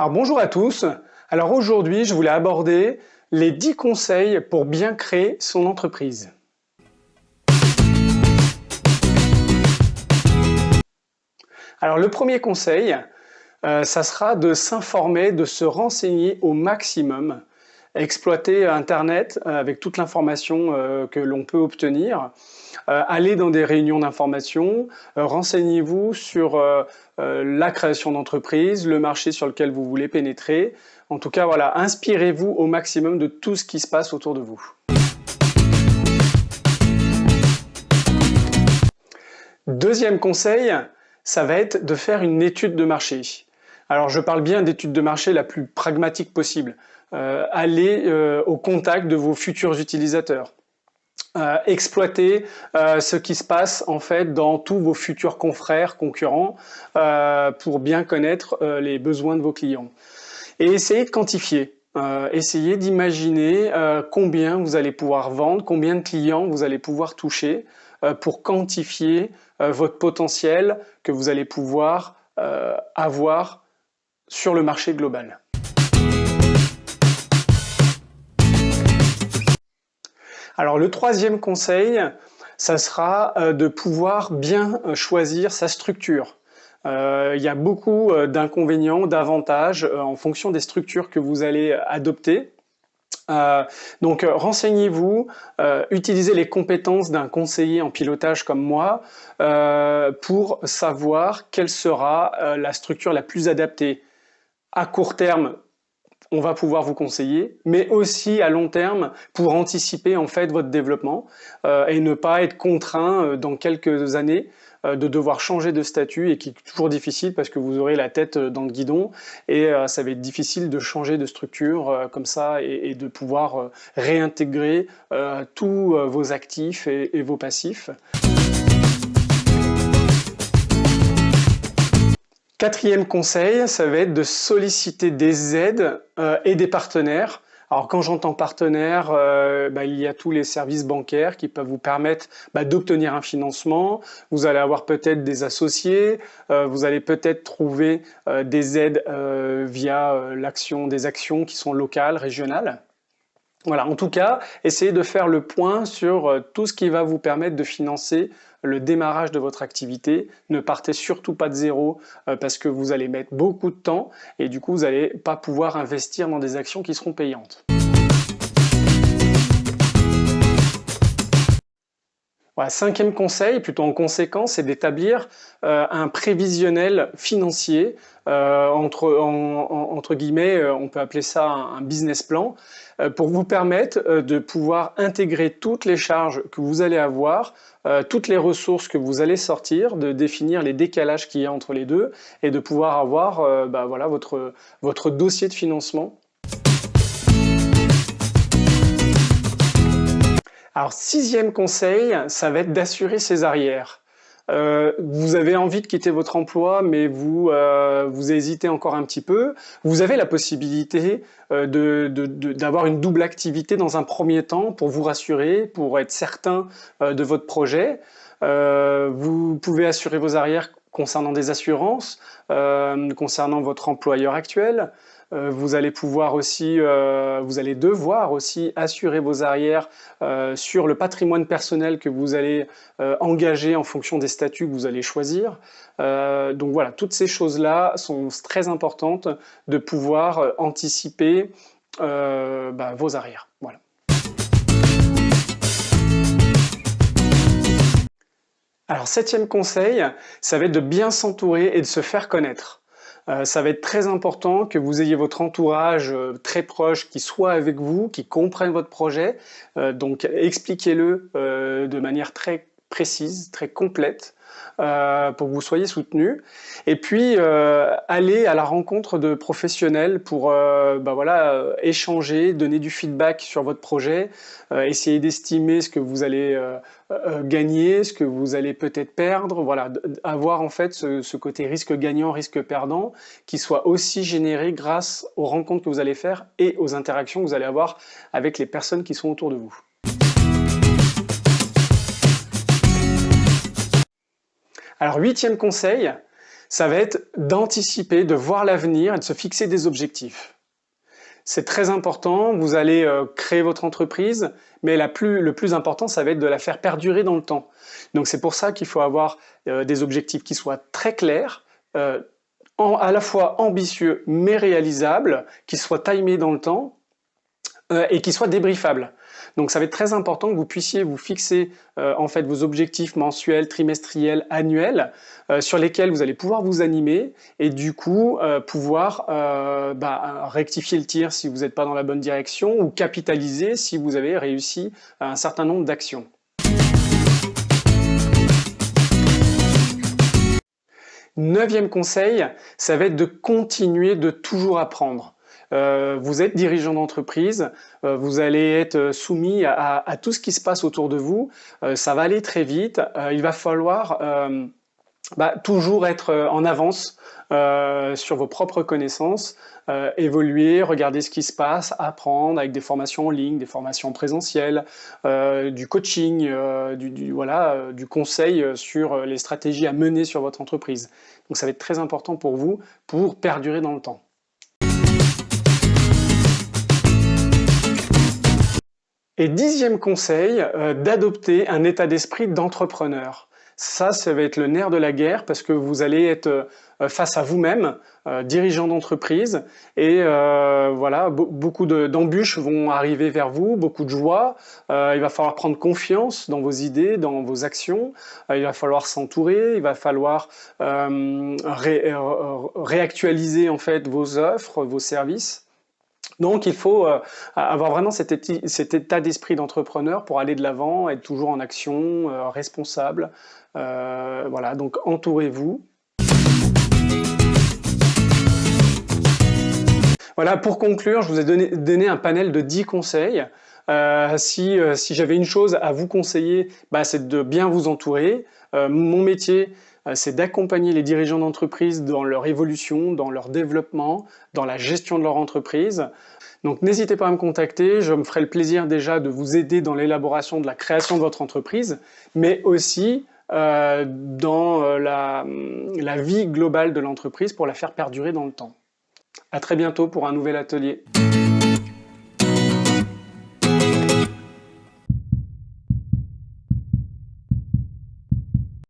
Alors bonjour à tous. Alors aujourd'hui, je voulais aborder les 10 conseils pour bien créer son entreprise. Alors le premier conseil, ça sera de s'informer, de se renseigner au maximum, exploiter Internet avec toute l'information que l'on peut obtenir, aller dans des réunions d'information, renseignez-vous sur la création d'entreprise, le marché sur lequel vous voulez pénétrer. En tout cas, voilà, inspirez-vous au maximum de tout ce qui se passe autour de vous. Deuxième conseil, ça va être de faire une étude de marché. Alors je parle bien d'étude de marché la plus pragmatique possible. Allez au contact de vos futurs utilisateurs. Exploiter ce qui se passe en fait dans tous vos futurs confrères, concurrents, pour bien connaître les besoins de vos clients. Et essayez de quantifier. Essayez d'imaginer combien vous allez pouvoir vendre, combien de clients vous allez pouvoir toucher pour quantifier votre potentiel que vous allez pouvoir avoir sur le marché global. Alors le troisième conseil, ça sera de pouvoir bien choisir sa structure. Il y a beaucoup d'inconvénients, d'avantages en fonction des structures que vous allez adopter. Donc renseignez-vous, utilisez les compétences d'un conseiller en pilotage comme moi pour savoir quelle sera la structure la plus adaptée. À court terme, on va pouvoir vous conseiller, mais aussi à long terme pour anticiper en fait votre développement et ne pas être contraint dans quelques années de devoir changer de statut et qui est toujours difficile parce que vous aurez la tête dans le guidon et ça va être difficile de changer de structure comme ça et de pouvoir réintégrer tous vos actifs et vos passifs. Quatrième conseil, ça va être de solliciter des aides et des partenaires. Alors quand j'entends partenaire, il y a tous les services bancaires qui peuvent vous permettre d'obtenir un financement. Vous allez avoir peut-être des associés, vous allez peut-être trouver des aides via des actions qui sont locales, régionales. Voilà, en tout cas, essayez de faire le point sur tout ce qui va vous permettre de financer le démarrage de votre activité. Ne partez surtout pas de zéro parce que vous allez mettre beaucoup de temps et du coup, vous n'allez pas pouvoir investir dans des actions qui seront payantes. Voilà, cinquième conseil, plutôt en conséquence, c'est d'établir un prévisionnel financier. Entre guillemets, on peut appeler ça un business plan, pour vous permettre de pouvoir intégrer toutes les charges que vous allez avoir, toutes les ressources que vous allez sortir, de définir les décalages qu'il y a entre les deux et de pouvoir avoir voilà, votre dossier de financement. Alors, sixième conseil, ça va être d'assurer ses arrières. Vous avez envie de quitter votre emploi, mais vous hésitez encore un petit peu. Vous avez la possibilité d'avoir une double activité dans un premier temps pour vous rassurer, pour être certain de votre projet. Vous pouvez assurer vos arrières concernant des assurances, concernant votre employeur actuel. Vous allez devoir aussi assurer vos arrières sur le patrimoine personnel que vous allez engager en fonction des statuts que vous allez choisir. Donc voilà, toutes ces choses-là sont très importantes de pouvoir anticiper vos arrières. Voilà. Alors, septième conseil, ça va être de bien s'entourer et de se faire connaître. Ça va être très important que vous ayez votre entourage très proche qui soit avec vous, qui comprenne votre projet. Donc expliquez-le de manière très précise, très complète, pour que vous soyez soutenu. Et puis allez à la rencontre de professionnels pour échanger, donner du feedback sur votre projet, essayer d'estimer ce que vous allez gagner, ce que vous allez peut-être perdre, voilà, avoir en fait ce côté risque gagnant, risque perdant, qui soit aussi généré grâce aux rencontres que vous allez faire et aux interactions que vous allez avoir avec les personnes qui sont autour de vous. Alors, huitième conseil, ça va être d'anticiper, de voir l'avenir et de se fixer des objectifs. C'est très important, vous allez créer votre entreprise, mais le plus important, ça va être de la faire perdurer dans le temps. Donc c'est pour ça qu'il faut avoir des objectifs qui soient très clairs, à la fois ambitieux mais réalisables, qui soient timés dans le temps et qui soient débriefables. Donc ça va être très important que vous puissiez vous fixer en fait vos objectifs mensuels, trimestriels, annuels, sur lesquels vous allez pouvoir vous animer et du coup pouvoir rectifier le tir si vous n'êtes pas dans la bonne direction ou capitaliser si vous avez réussi un certain nombre d'actions. Neuvième conseil, ça va être de continuer de toujours apprendre. Vous êtes dirigeant d'entreprise, vous allez être soumis à tout ce qui se passe autour de vous, ça va aller très vite, il va falloir toujours être en avance sur vos propres connaissances, évoluer, regarder ce qui se passe, apprendre avec des formations en ligne, des formations présentielles, du coaching, du conseil sur les stratégies à mener sur votre entreprise. Donc ça va être très important pour vous pour perdurer dans le temps. Et 10e conseil, d'adopter un état d'esprit d'entrepreneur. Ça va être le nerf de la guerre parce que vous allez être face à vous-même, dirigeant d'entreprise, et beaucoup d'embûches vont arriver vers vous, beaucoup de joie. Il va falloir prendre confiance dans vos idées, dans vos actions. Il va falloir s'entourer, il va falloir réactualiser en fait vos offres, vos services. Donc il faut avoir vraiment cet état d'esprit d'entrepreneur pour aller de l'avant, être toujours en action, responsable. Voilà, donc entourez-vous. Voilà, pour conclure, je vous ai donné un panel de 10 conseils. Si j'avais une chose à vous conseiller, c'est de bien vous entourer. Mon métier, c'est d'accompagner les dirigeants d'entreprise dans leur évolution, dans leur développement, dans la gestion de leur entreprise. Donc n'hésitez pas à me contacter, je me ferai le plaisir déjà de vous aider dans l'élaboration de la création de votre entreprise, mais aussi dans la vie globale de l'entreprise pour la faire perdurer dans le temps. À très bientôt pour un nouvel atelier.